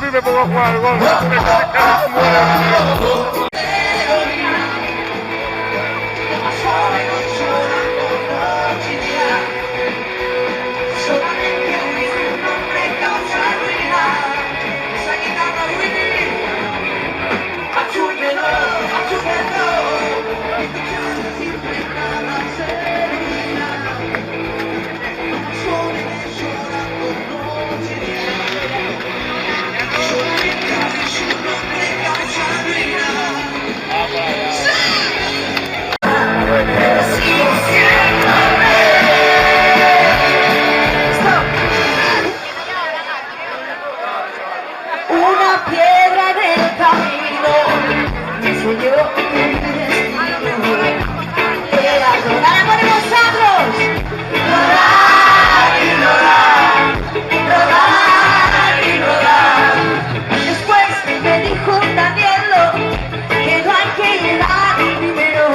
mí me pongo a jugar al golf. Una piedra en el camino me enseñó mi destino. Era rodar por vosotros, rodar y rodar, rodar y rodar. Después me dijo Danielo que no hay que llegar primero,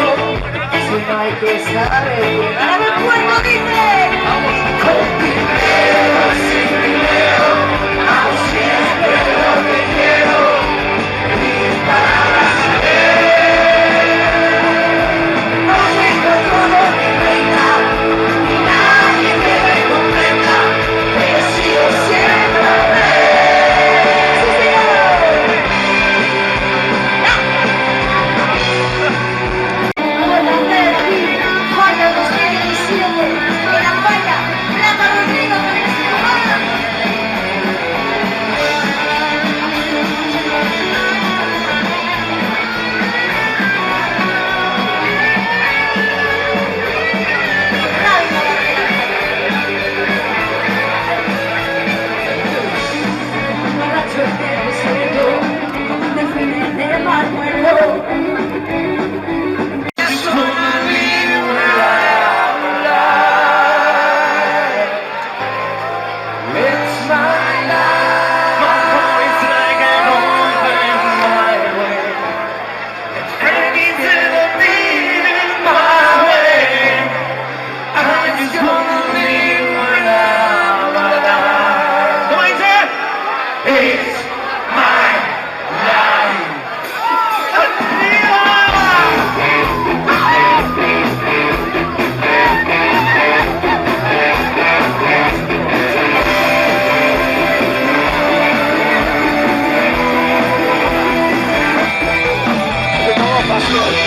sino hay que saber llegar al puerto. Dice, con dinero, sin dinero, aún siempre lo que quiero, vivir para saber. No tengo todo mi reina, ni nadie que me comprenda, pero sigo siendo rey. ¡Sí, señor! Buenas tardes, Juana 2017, en la falla, Plata Rodrigo, Pastor.